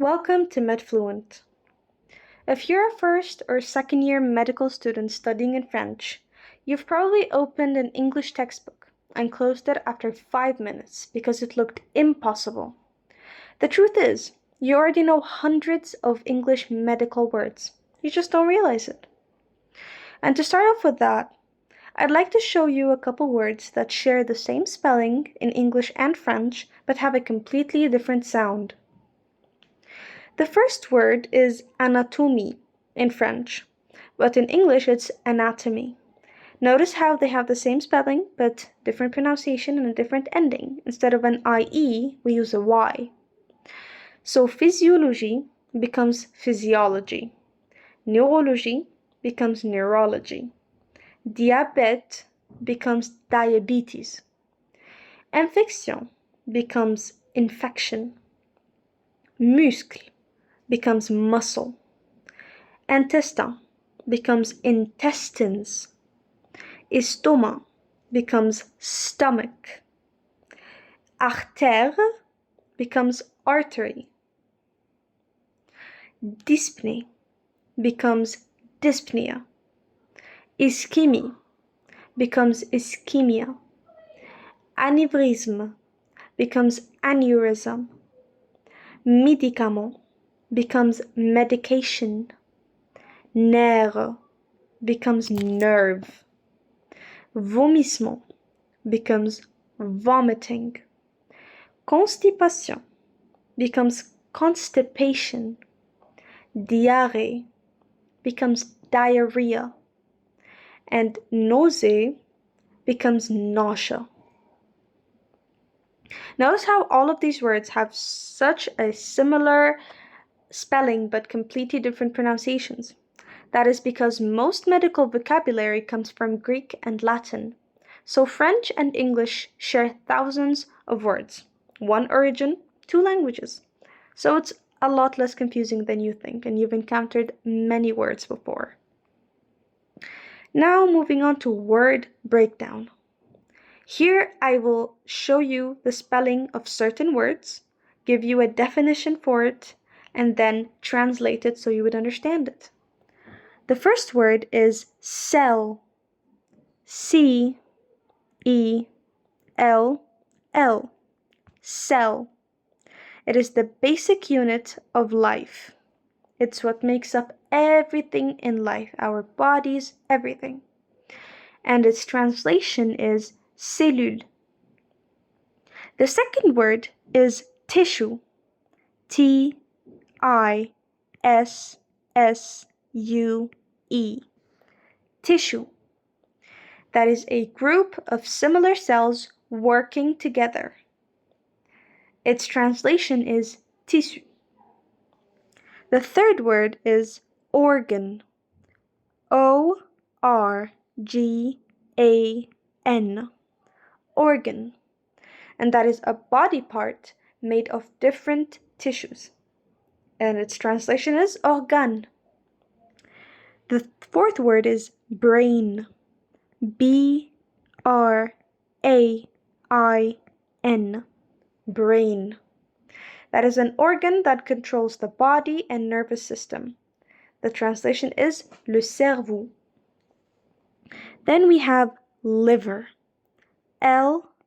Welcome to MedFluent. If you're a first or second year medical student studying in French, you've probably opened an English textbook and closed it after 5 minutes because it looked impossible. The truth is, you already know hundreds of English medical words. You just don't realize it. And to start off with that, I'd like to show you a couple words that share the same spelling in English and French but have a completely different sound. The first word is anatomie in French, but in English it's anatomy. Notice how they have the same spelling, but different pronunciation and a different ending. Instead of an IE, we use a Y. So physiology becomes physiology. Neurology becomes neurology. Diabète becomes diabetes. Infection becomes infection. Muscle becomes muscle. Intestin becomes intestines. Estomac becomes stomach. Artère becomes artery. Dyspnée becomes dyspnea. Ischemie becomes ischemia. Anévrisme becomes aneurysm. Médicament becomes medication. Nerf becomes nerve. Vomissement becomes vomiting. Constipation becomes constipation. Diarrhea becomes diarrhea. And nausea becomes nausea. Notice how all of these words have such a similar spelling but completely different pronunciations. That is because most medical vocabulary comes from Greek and Latin. So French and English share thousands of words. One origin, two languages. So it's a lot less confusing than you think, and you've encountered many words before. Now moving on to word breakdown. Here I will show you the spelling of certain words, give you a definition for it, and then translate it so you would understand it. The first word is cell. C-E-L-L. Cell. It is the basic unit of life. It's what makes up everything in life, our bodies, everything. And its translation is cellule. The second word is tissue. T-I-S-S-U-E. Tissue. That is a group of similar cells working together. Its translation is tissue. The third word is organ. O-R-G-A-N. Organ. And that is a body part made of different tissues. And its translation is organe. The fourth word is brain. B-R-A-I-N. Brain. That is an organ that controls the body and nervous system. The translation is le cerveau. Then we have liver. L-I-V-E-R.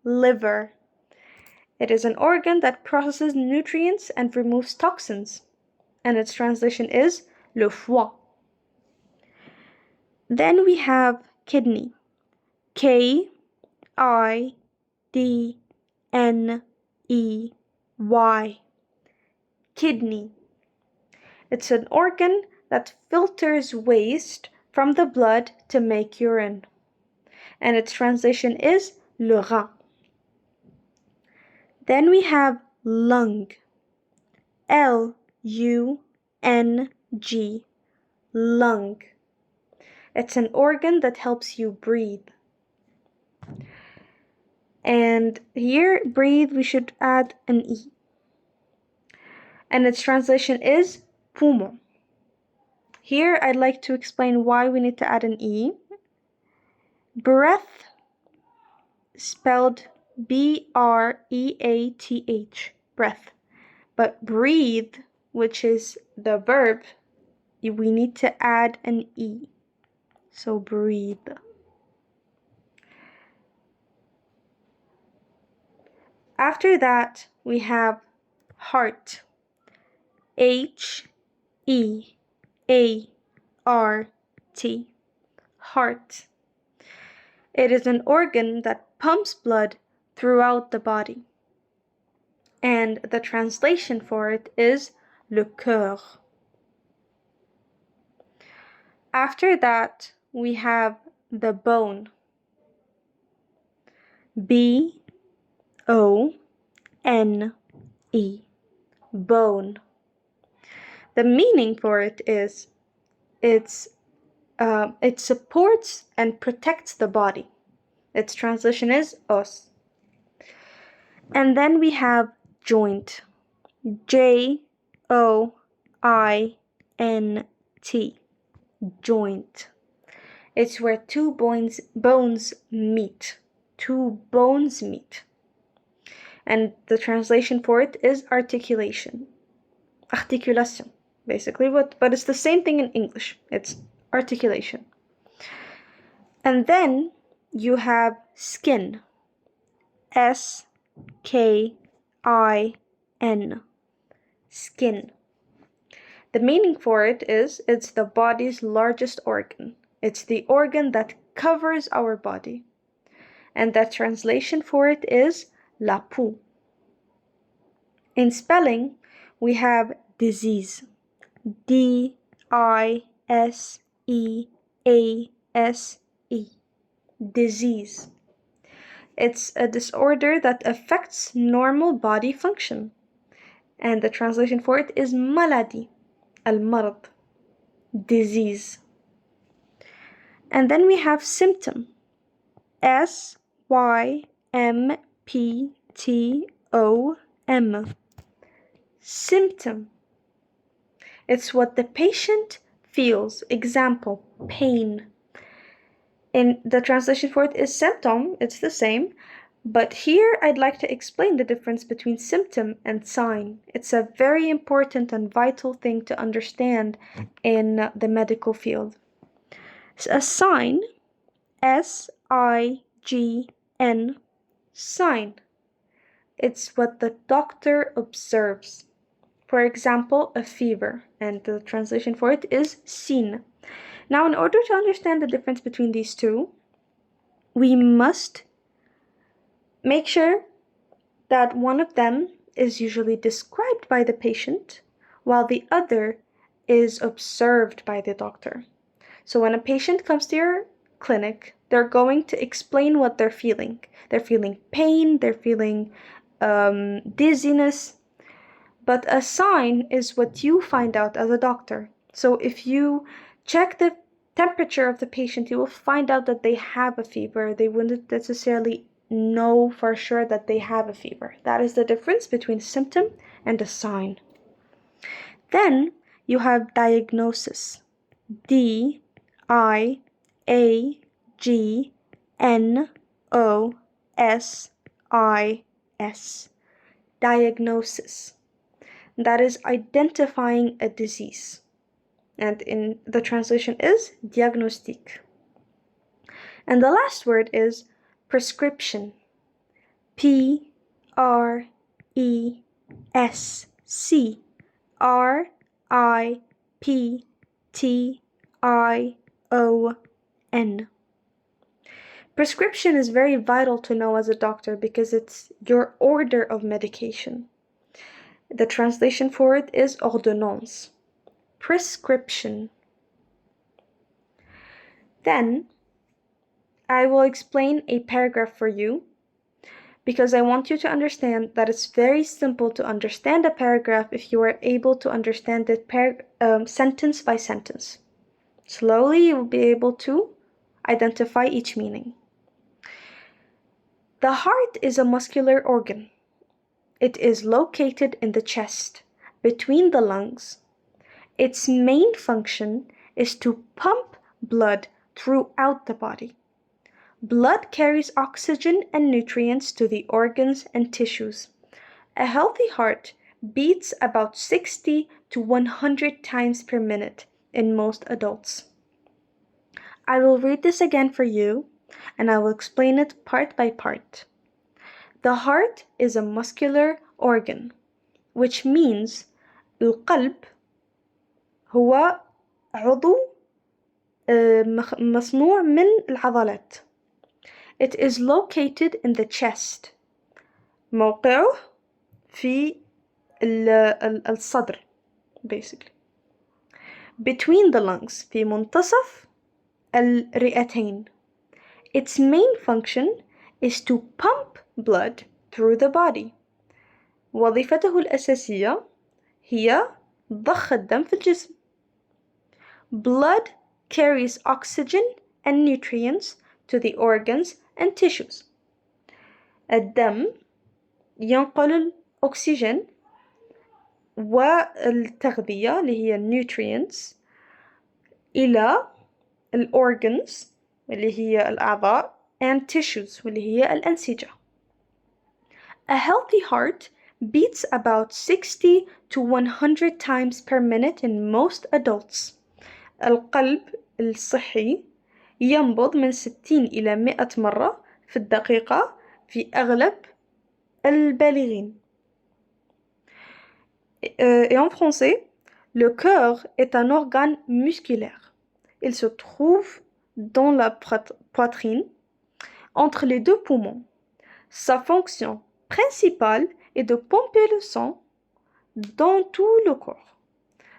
Liver. It is an organ that processes nutrients and removes toxins. And its translation is le foie. Then we have kidney. K-I-D-N-E-Y. Kidney. It's an organ that filters waste from the blood to make urine. And its translation is le rein. Then we have lung. L-U-N-G. Lung. It's an organ that helps you breathe. And here, breathe, we should add an E. And its translation is poumon. Here, I'd like to explain why we need to add an E. Breath, spelled B-R-E-A-T-H, breath. But breathe, which is the verb, we need to add an E. So breathe. After that, we have heart. H-E-A-R-T. Heart. It is an organ that pumps blood throughout the body. And the translation for it is le cœur. After that, we have the bone. B-O-N-E. Bone. The meaning for it is it supports and protects the body. Its translation is os. And then we have joint. J-O-I-N-T. Joint. It's where two bones meet. Two bones meet. And the translation for it is articulation. Articulation, basically, but it's the same thing in English. It's articulation. And then you have skin. S-K-I-N. Skin. The meaning for it is it's the body's largest organ. It's the organ that covers our body. And the translation for it is la peau. In spelling, we have disease. D-I-S-E-A-S-E. Disease. It's a disorder that affects normal body function. And the translation for it is maladie. Al-marad. Disease. And then we have symptom. S-Y-M-P-T-O-M. Symptom. It's what the patient feels. Example, pain. In the translation for it is symptom. It's the same. But here I'd like to explain the difference between symptom and sign. It's a very important and vital thing to understand in the medical field. A sign, S-I-G-N, sign. It's what the doctor observes. For example, a fever, and the translation for it is signe. Now, in order to understand the difference between these two, we must make sure that one of them is usually described by the patient, while the other is observed by the doctor. So when a patient comes to your clinic, they're going to explain what they're feeling. They're feeling pain, they're feeling dizziness. But a sign is what you find out as a doctor. So if you check the temperature of the patient, you will find out that they have a fever. They wouldn't necessarily know for sure that they have a fever. That is the difference between a symptom and a sign. Then you have diagnosis. D-I-A-G-N-O-S-I-S. Diagnosis. That is identifying a disease. And in the translation is diagnostic. And the last word is prescription. P-R-E-S-C-R-I-P-T-I-O-N. Prescription is very vital to know as a doctor because it's your order of medication. The translation for it is ordonnance. Prescription. Then I will explain a paragraph for you because I want you to understand that it's very simple to understand a paragraph if you are able to understand it sentence by sentence. Slowly you will be able to identify each meaning. The heart is a muscular organ. It is located in the chest, between the lungs. Its main function is to pump blood throughout the body. Blood carries oxygen and nutrients to the organs and tissues. A healthy heart beats about 60 to 100 times per minute in most adults. I will read this again for you, and I will explain it part by part. The heart is a muscular organ, which means القلب هو عضو مصنوع من العضلات. It is located in the chest. موقعه في الصدر basically. Between the lungs في منتصف الرئتين. Its main function is to pump blood through the body. وظيفته الأساسية هي ضخ الدم في الجسم. Blood carries oxygen and nutrients to the organs and tissues. الدم ينقل الأكسجين والتغذية اللي هي nutrients إلى organs اللي هي الأعضاء and tissues واللي هي الأنسجة. A healthy heart beats about 60 to 100 times per minute in most adults. القلب الصحي ينبض من 60 إلى 100 مرة في الدقيقة في أغلب البالغين. Et en français, le cœur est un organe musculaire. Il se trouve dans la poitrine, entre les deux poumons. Sa fonction principale est de pomper le sang dans tout le corps.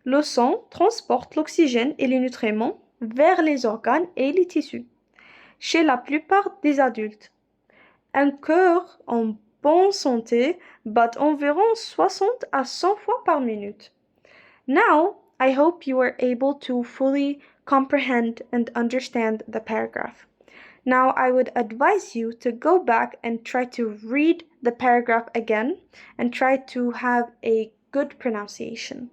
Le sang transporte l'oxygène et les nutriments vers les organes et les tissus. Chez la plupart des adultes, un cœur en bonne santé bat environ 60 à 100 fois par minute. Now, I hope you were able to fully comprehend and understand the paragraph. Now, I would advise you to go back and try to read the paragraph again and try to have a good pronunciation.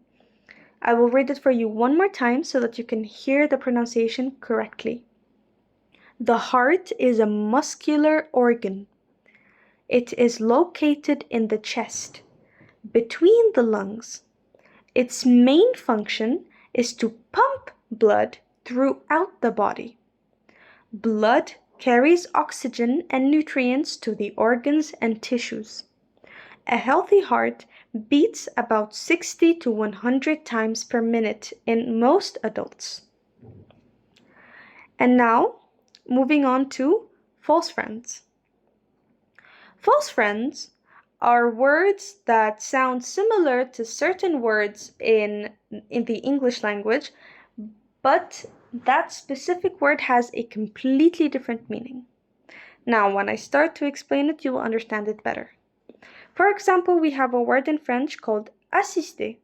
I will read it for you one more time so that you can hear the pronunciation correctly. The heart is a muscular organ. It is located in the chest, between the lungs. Its main function is to pump blood throughout the body. Blood carries oxygen and nutrients to the organs and tissues. A healthy heart beats about 60 to 100 times per minute in most adults. And now, moving on to false friends. False friends are words that sound similar to certain words in the English language, but that specific word has a completely different meaning. Now, when I start to explain it, you will understand it better. For example, we have a word in French called assister.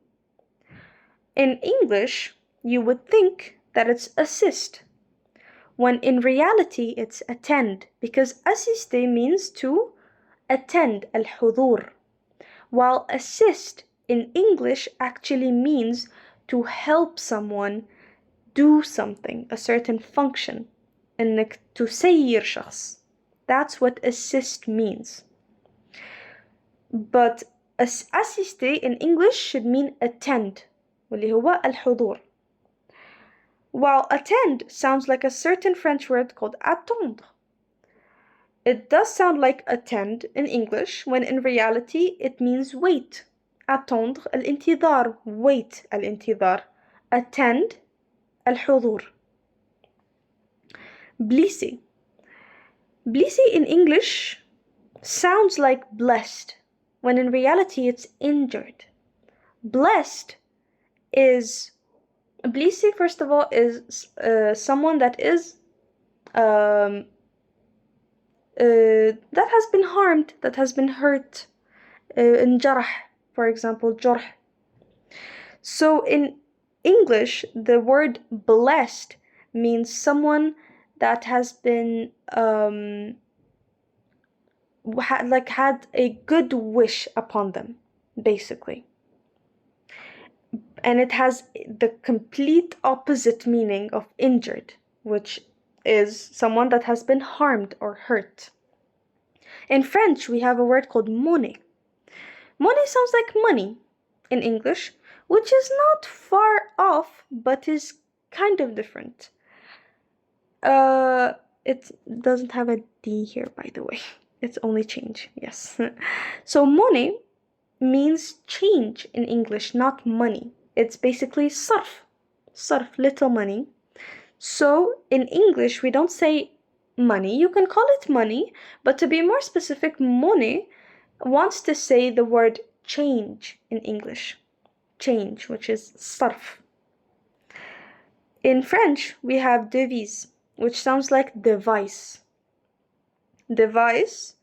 In English, you would think that it's assist, when in reality it's attend, because assister means to attend, al-hudur, while assist in English actually means to help someone do something, a certain function, إنك تسير شخص. That's what assist means. But assister in English should mean attend, واللي هو الحضور. While attend sounds like a certain French word called attendre. It does sound like attend in English, when in reality it means wait. Attendre الانتظار, wait الانتظار. Attend الحضور. Blessé. Blessé in English sounds like blessed, when in reality it's injured. Blessed is, blessé first of all is someone that is that has been harmed, that has been hurt. انجرح, for example, جرح. So in English, the word blessed means someone that has been had a good wish upon them, basically. And it has the complete opposite meaning of injured, which is someone that has been harmed or hurt. In French, we have a word called monnaie. Monnaie sounds like money in English, which is not far off, but is kind of different. It doesn't have a D here, by the way. It's only change, yes. So monnaie means change in English, not money. It's basically sarf, little money. So in English, we don't say money. You can call it money, but to be more specific, monnaie wants to say the word change in English. Change, which is sarf. In French, we have devise, which sounds like device. Device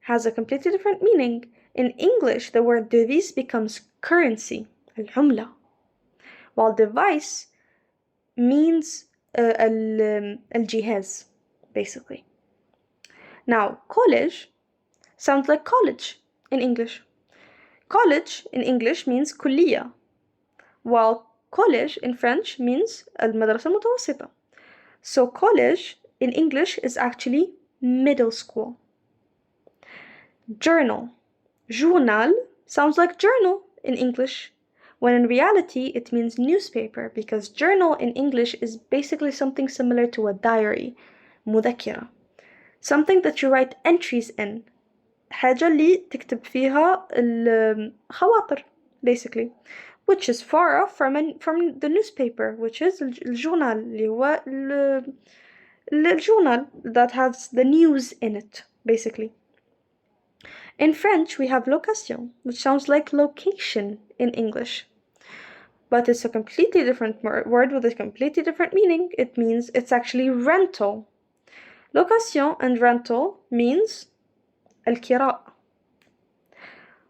has a completely different meaning. In English, the word devise becomes currency, العملة, while device means الجهاز, basically. Now, college sounds like college in English. College in English means كلية, while college in French means المدرسة المتوسطة. So college in English is actually middle school. Journal. Journal sounds like journal in English, when in reality it means newspaper, because journal in English is basically something similar to a diary, مذكرة. Something that you write entries in. حاجة اللي تكتب فيها الخواطر, basically, which is far off from the newspaper, which is الجورنال, اللي هو الجورنال that has the news in it, basically. In French, we have location, which sounds like location in English. But it's a completely different word with a completely different meaning. It means it's actually rental. Location and rental means الكراء,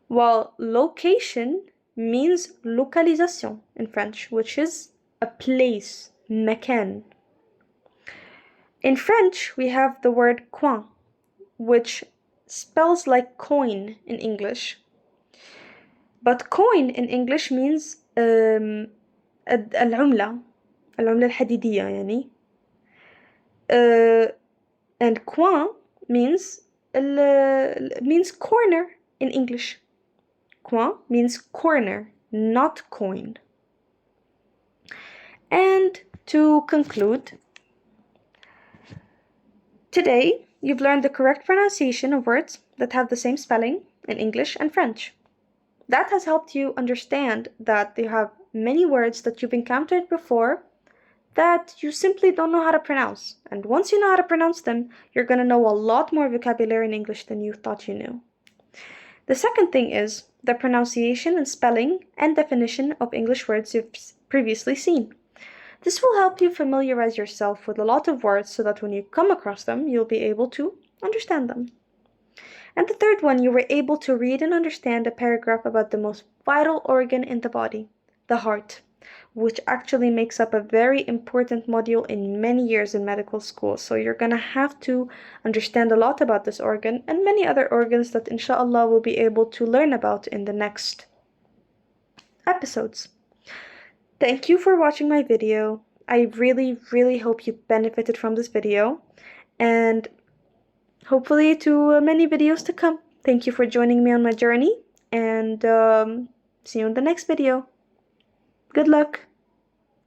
while location means localisation in French, which is a place, مكان. In French, we have the word coin, which spells like coin in English. But coin in English means العملة الحديدية يعني. And coin means corner in English. Coin means corner, not coin. And to conclude, today you've learned the correct pronunciation of words that have the same spelling in English and French. That has helped you understand that you have many words that you've encountered before that you simply don't know how to pronounce. And once you know how to pronounce them, you're going to know a lot more vocabulary in English than you thought you knew. The second thing is the pronunciation and spelling and definition of English words you've previously seen. This will help you familiarize yourself with a lot of words so that when you come across them, you'll be able to understand them. And the third one, you were able to read and understand a paragraph about the most vital organ in the body, the heart, which actually makes up a very important module in many years in medical school. So you're going to have to understand a lot about this organ and many other organs that inshallah we'll be able to learn about in the next episodes. Thank you for watching my video. I really, really hope you benefited from this video, and hopefully to many videos to come. Thank you for joining me on my journey, and see you in the next video. Good luck!